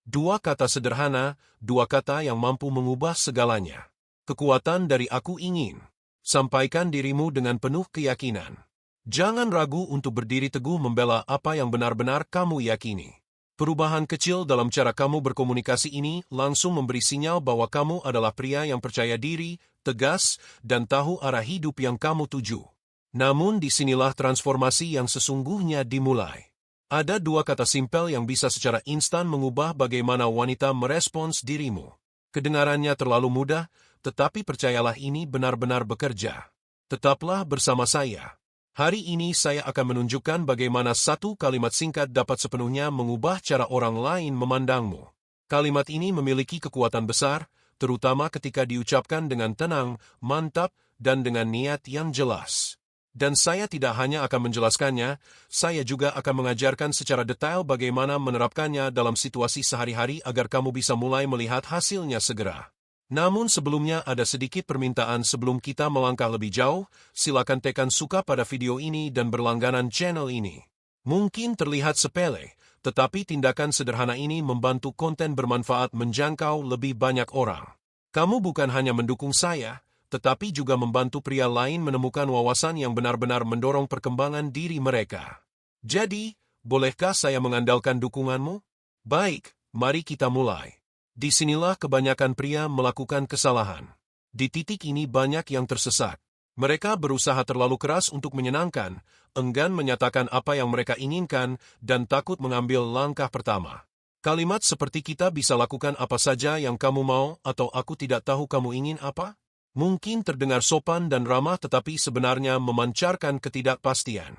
Dua kata sederhana, dua kata yang mampu mengubah segalanya. Kekuatan dari aku ingin. Sampaikan dirimu dengan penuh keyakinan. Jangan ragu untuk berdiri teguh membela apa yang benar-benar kamu yakini. Perubahan kecil dalam cara kamu berkomunikasi ini langsung memberi sinyal bahwa kamu adalah pria yang percaya diri, tegas, dan tahu arah hidup yang kamu tuju. Namun disinilah transformasi yang sesungguhnya dimulai. Ada dua kata simpel yang bisa secara instan mengubah bagaimana wanita merespons dirimu. Kedengarannya terlalu mudah, tetapi percayalah ini benar-benar bekerja. Tetaplah bersama saya. Hari ini saya akan menunjukkan bagaimana satu kalimat singkat dapat sepenuhnya mengubah cara orang lain memandangmu. Kalimat ini memiliki kekuatan besar, terutama ketika diucapkan dengan tenang, mantap, dan dengan niat yang jelas. Dan saya tidak hanya akan menjelaskannya, saya juga akan mengajarkan secara detail bagaimana menerapkannya dalam situasi sehari-hari agar kamu bisa mulai melihat hasilnya segera. Namun sebelumnya ada sedikit permintaan sebelum kita melangkah lebih jauh, silakan tekan suka pada video ini dan berlangganan channel ini. Mungkin terlihat sepele, tetapi tindakan sederhana ini membantu konten bermanfaat menjangkau lebih banyak orang. Kamu bukan hanya mendukung saya, tetapi juga membantu pria lain menemukan wawasan yang benar-benar mendorong perkembangan diri mereka. Jadi, bolehkah saya mengandalkan dukunganmu? Baik, mari kita mulai. Disinilah kebanyakan pria melakukan kesalahan. Di titik ini banyak yang tersesat. Mereka berusaha terlalu keras untuk menyenangkan, enggan menyatakan apa yang mereka inginkan, dan takut mengambil langkah pertama. Kalimat seperti kita bisa lakukan apa saja yang kamu mau atau aku tidak tahu kamu ingin apa? Mungkin terdengar sopan dan ramah tetapi sebenarnya memancarkan ketidakpastian.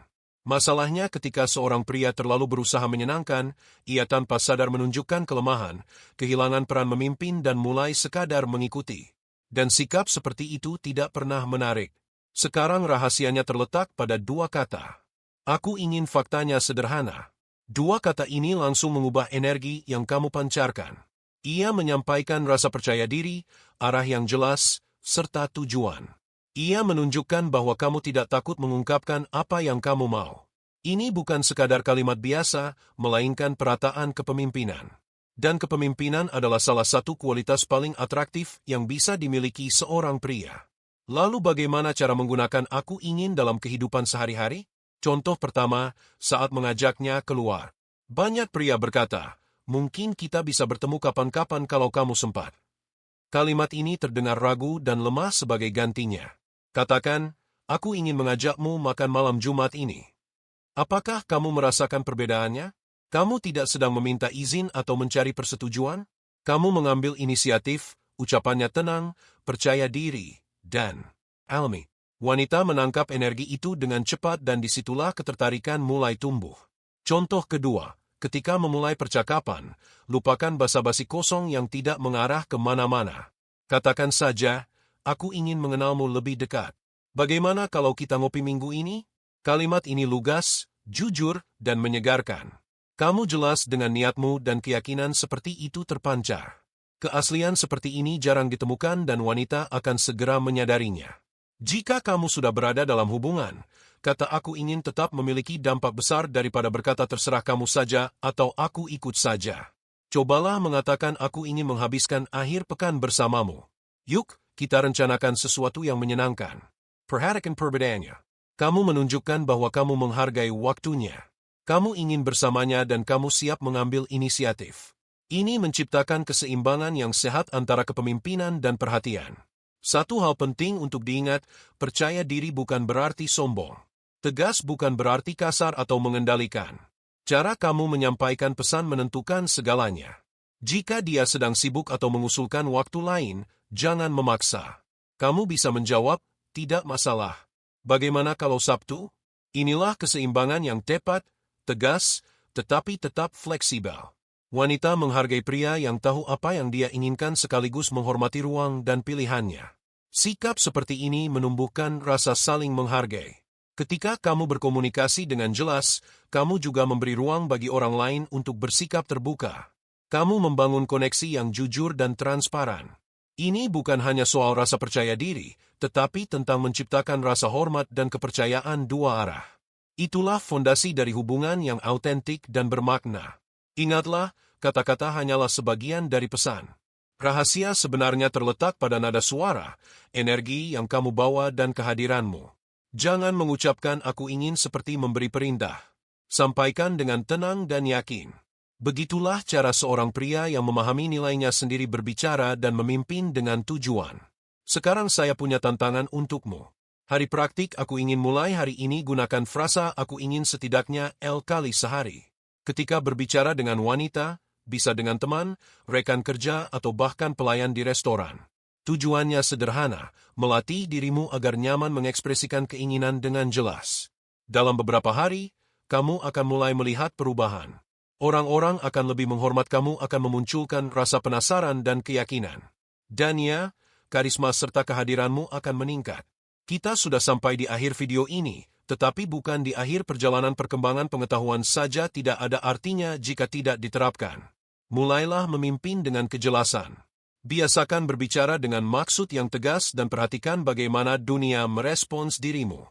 Masalahnya ketika seorang pria terlalu berusaha menyenangkan, ia tanpa sadar menunjukkan kelemahan, kehilangan peran memimpin dan mulai sekadar mengikuti. Dan sikap seperti itu tidak pernah menarik. Sekarang rahasianya terletak pada dua kata. Aku ingin faktanya sederhana. Dua kata ini langsung mengubah energi yang kamu pancarkan. Ia menyampaikan rasa percaya diri, arah yang jelas, serta tujuan. Ia menunjukkan bahwa kamu tidak takut mengungkapkan apa yang kamu mau. Ini bukan sekadar kalimat biasa, melainkan perataan kepemimpinan. Dan kepemimpinan adalah salah satu kualitas paling atraktif yang bisa dimiliki seorang pria. Lalu bagaimana cara menggunakan aku ingin dalam kehidupan sehari-hari? Contoh pertama, saat mengajaknya keluar. Banyak pria berkata, mungkin kita bisa bertemu kapan-kapan kalau kamu sempat. Kalimat ini terdengar ragu dan lemah sebagai gantinya. Katakan, aku ingin mengajakmu makan malam Jumat ini. Apakah kamu merasakan perbedaannya? Kamu tidak sedang meminta izin atau mencari persetujuan? Kamu mengambil inisiatif, ucapannya tenang, percaya diri, dan alami. Wanita menangkap energi itu dengan cepat dan disitulah ketertarikan mulai tumbuh. Contoh kedua, ketika memulai percakapan, lupakan basa-basi kosong yang tidak mengarah ke mana-mana. Katakan saja, aku ingin mengenalmu lebih dekat. Bagaimana kalau kita ngopi minggu ini? Kalimat ini lugas, jujur, dan menyegarkan. Kamu jelas dengan niatmu dan keyakinan seperti itu terpancar. Keaslian seperti ini jarang ditemukan dan wanita akan segera menyadarinya. Jika kamu sudah berada dalam hubungan, kata aku ingin tetap memiliki dampak besar daripada berkata terserah kamu saja atau aku ikut saja. Cobalah mengatakan aku ingin menghabiskan akhir pekan bersamamu. Yuk, kita rencanakan sesuatu yang menyenangkan. Perhatikan perbedaannya. Kamu menunjukkan bahwa kamu menghargai waktunya. Kamu ingin bersamanya dan kamu siap mengambil inisiatif. Ini menciptakan keseimbangan yang sehat antara kepemimpinan dan perhatian. Satu hal penting untuk diingat, percaya diri bukan berarti sombong. Tegas bukan berarti kasar atau mengendalikan. Cara kamu menyampaikan pesan menentukan segalanya. Jika dia sedang sibuk atau mengusulkan waktu lain, jangan memaksa. Kamu bisa menjawab, tidak masalah. Bagaimana kalau Sabtu? Inilah keseimbangan yang tepat, tegas, tetapi tetap fleksibel. Wanita menghargai pria yang tahu apa yang dia inginkan sekaligus menghormati ruang dan pilihannya. Sikap seperti ini menumbuhkan rasa saling menghargai. Ketika kamu berkomunikasi dengan jelas, kamu juga memberi ruang bagi orang lain untuk bersikap terbuka. Kamu membangun koneksi yang jujur dan transparan. Ini bukan hanya soal rasa percaya diri, tetapi tentang menciptakan rasa hormat dan kepercayaan dua arah. Itulah fondasi dari hubungan yang autentik dan bermakna. Ingatlah, kata-kata hanyalah sebagian dari pesan. Rahasia sebenarnya terletak pada nada suara, energi yang kamu bawa dan kehadiranmu. Jangan mengucapkan "aku ingin" seperti memberi perintah. Sampaikan dengan tenang dan yakin. Begitulah cara seorang pria yang memahami nilainya sendiri berbicara dan memimpin dengan tujuan. Sekarang saya punya tantangan untukmu. Hari praktik aku ingin mulai hari ini gunakan frasa "aku ingin" setidaknya L kali sehari. Ketika berbicara dengan wanita, bisa dengan teman, rekan kerja, atau bahkan pelayan di restoran. Tujuannya sederhana, melatih dirimu agar nyaman mengekspresikan keinginan dengan jelas. Dalam beberapa hari, kamu akan mulai melihat perubahan. Orang-orang akan lebih menghormat kamu, akan memunculkan rasa penasaran dan keyakinan. Dan ya, karisma serta kehadiranmu akan meningkat. Kita sudah sampai di akhir video ini, tetapi bukan di akhir perjalanan. Perkembangan pengetahuan saja tidak ada artinya jika tidak diterapkan. Mulailah memimpin dengan kejelasan. Biasakan berbicara dengan maksud yang tegas dan perhatikan bagaimana dunia merespons dirimu.